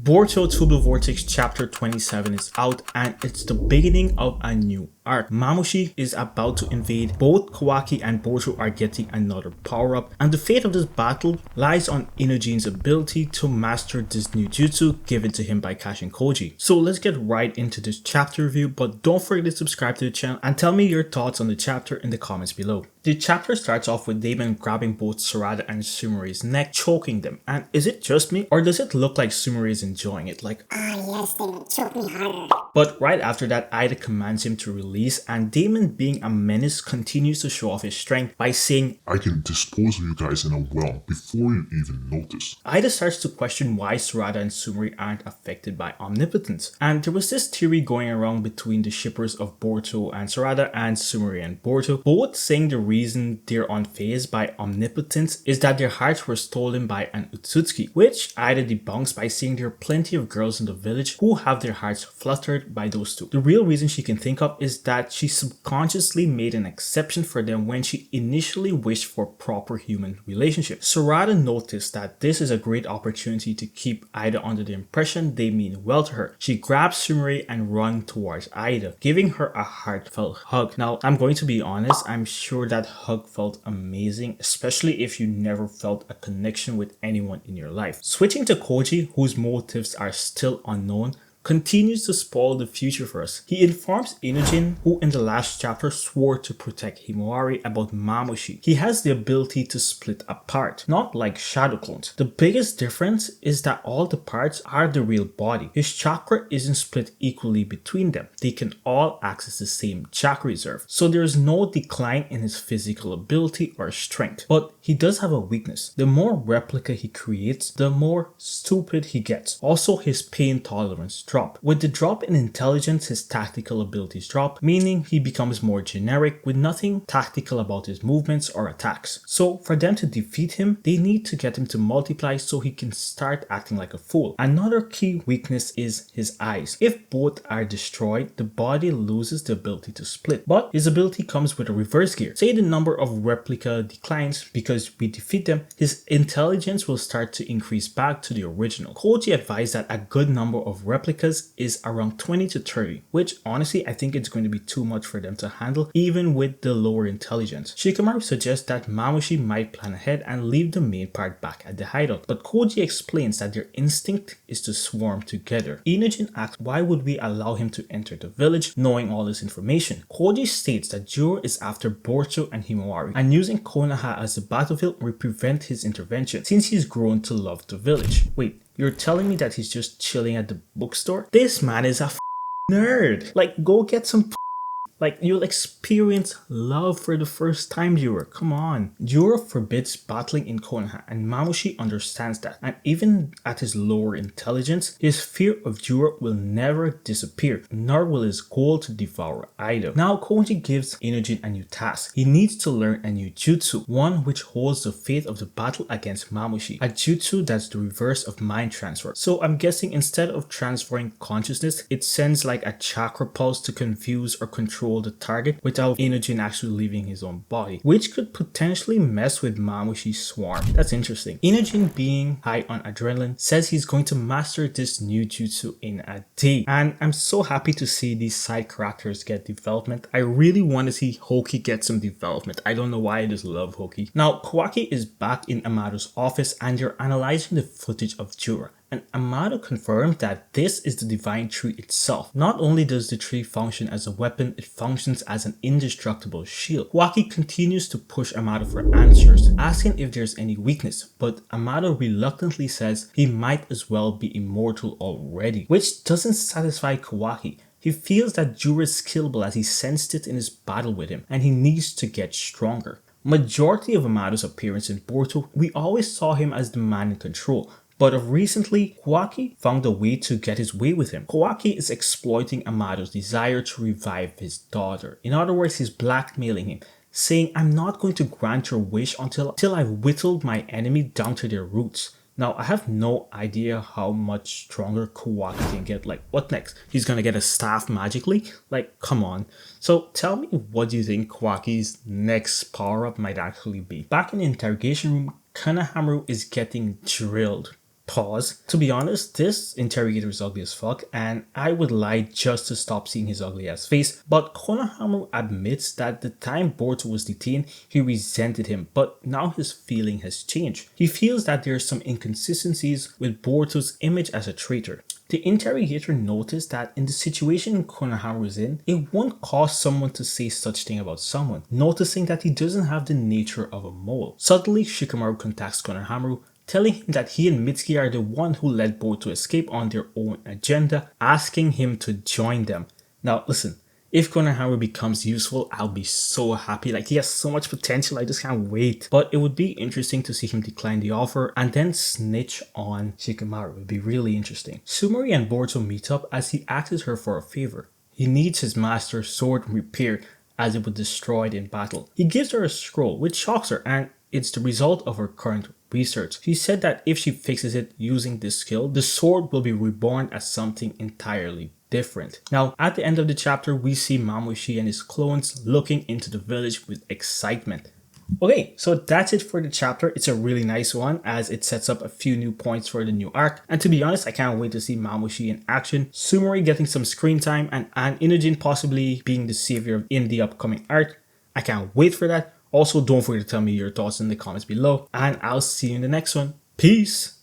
Boruto TBV Vortex chapter 27 is out and it's the beginning of a new arc. Mamushi is about to invade. Both Kawaki and Boruto are getting another power up, and the fate of this battle lies on INOJIN'S ability to master this new jutsu given to him by Kashin Koji. So let's get right into this chapter review, but don't forget to subscribe to the channel and tell me your thoughts on the chapter in the comments below. The chapter starts off with Damon grabbing both Sarada and Sumire's neck, choking them. And is it just me, or does it look like Sumire is enjoying it? Like, yes, Damon, choke me harder. But right after that, Eida commands him to release, and Damon, being a menace, continues to show off his strength by saying, I can dispose of you guys in a well before you even notice. Eida starts to question why Sarada and Sumire aren't affected by Omnipotence. And there was this theory going around between the shippers of Boruto and Sarada and Sumire and Boruto, both saying the reason they're unfazed by Omnipotence is that their hearts were stolen by an Utsutsuki, which Eida debunks by saying there are plenty of girls in the village who have their hearts fluttered by those two. The real reason she can think of is that she subconsciously made an exception for them when she initially wished for proper human relationship. Sarada noticed that this is a great opportunity to keep Eida under the impression they mean well to her. She grabs Sumire and runs towards Eida, giving her a heartfelt hug. Now, I'm going to be honest, I'm sure that hug felt amazing, especially if you never felt a connection with anyone in your life. Switching to Koji, whose motives are still unknown, continues to spoil the future for us. He informs INOJIN, who in the last chapter swore to protect Himawari, about Mamushi. He has the ability to split apart, not like shadow clones. The biggest difference is that all the parts are the real body. His chakra isn't split equally between them. They can all access the same chakra reserve, so there is no decline in his physical ability or strength. But he does have a weakness. The more replica he creates, the more stupid he gets. Also, his pain tolerance drops. With the drop in intelligence, his tactical abilities drop, meaning he becomes more generic with nothing tactical about his movements or attacks. So for them to defeat him, they need to get him to multiply so he can start acting like a fool. Another key weakness is his eyes. If both are destroyed, the body loses the ability to split, but his ability comes with a reverse gear. Say the number of replica declines because we defeat them, his intelligence will start to increase back to the original. Koji advised that a good number of replicas is around 20 to 30, which honestly I think it's going to be too much for them to handle even with the lower intelligence. Shikamaru suggests that Mamushi might plan ahead and leave the main part back at the hideout, but Koji explains that their instinct is to swarm together. INOJIN asks why would we allow him to enter the village knowing all this information. Koji states that Jura is after Boruto and Himawari, and using Konoha as a battlefield will prevent his intervention since he's grown to love the village. Wait, you're telling me that he's just chilling at the bookstore? This man is a nerd. Like, go get some like, you'll experience love for the first time, Jura. Come on. Jura forbids battling in Konoha, and Mamushi understands that. And even at his lower intelligence, his fear of Jura will never disappear, nor will his goal to devour Eida. Now, Koji gives INOJIN a new task. He needs to learn a new jutsu, one which holds the fate of the battle against Mamushi. A jutsu that's the reverse of mind transfer. So I'm guessing instead of transferring consciousness, it sends like a chakra pulse to confuse or control the target without INOJIN actually leaving his own body, which could potentially mess with Mamushi's swarm. That's interesting. INOJIN, being high on adrenaline, says he's going to master this new jutsu in a day, and I'm so happy to see these side characters get development. I really want to see Hoki get some development. I don't know why I just love Hoki. Now, Kawaki is back in Amado's office and they're analyzing the footage of Jura. And Amado confirmed that this is the divine tree itself. Not only does the tree function as a weapon, it functions as an indestructible shield. Kawaki continues to push Amado for answers, asking if there's any weakness, but Amado reluctantly says he might as well be immortal already, which doesn't satisfy Kawaki. He feels that Jura is killable as he sensed it in his battle with him, and he needs to get stronger. Majority of Amado's appearance in Boruto, we always saw him as the man in control. But of recently, Kawaki found a way to get his way with him. Kawaki is exploiting Amado's desire to revive his daughter. In other words, he's blackmailing him, saying, I'm not going to grant your wish until I've whittled my enemy down to their roots. Now, I have no idea how much stronger Kawaki can get. Like, what next? He's gonna get a staff magically? Like, come on. So tell me, what do you think Kawaki's next power-up might actually be? Back in the interrogation room, Konohamaru is getting drilled. Pause. To be honest, this interrogator is ugly as fuck, and I would lie just to stop seeing his ugly ass face, but Konoha admits that the time Boruto was detained, he resented him, but now his feeling has changed. He feels that there are some inconsistencies with Boruto's image as a traitor. The interrogator noticed that in the situation Konoha was in, it won't cause someone to say such thing about someone, noticing that he doesn't have the nature of a mole. Suddenly, Shikamaru contacts Konohamaru, telling him that he and Mitsuki are the one who let Boruto escape on their own agenda, asking him to join them. Now listen, if Konohamaru becomes useful, I'll be so happy. Like, he has so much potential, I just can't wait. But it would be interesting to see him decline the offer and then snitch on Shikamaru. It would be really interesting. Sumire and Boruto meet up as he asks her for a favor. He needs his master's sword repaired as it was destroyed in battle. He gives her a scroll, which shocks her, and it's the result of her current research. She said that if she fixes it using this skill, the sword will be reborn as something entirely different. Now, at the end of the chapter, we see Mamushi and his clones looking into the village with excitement. Okay, so that's it for the chapter. It's a really nice one as it sets up a few new points for the new arc. And to be honest, I can't wait to see Mamushi in action, Sumire getting some screen time, and INOJIN possibly being the savior in the upcoming arc. I can't wait for that. Also, don't forget to tell me your thoughts in the comments below, and I'll see you in the next one. Peace!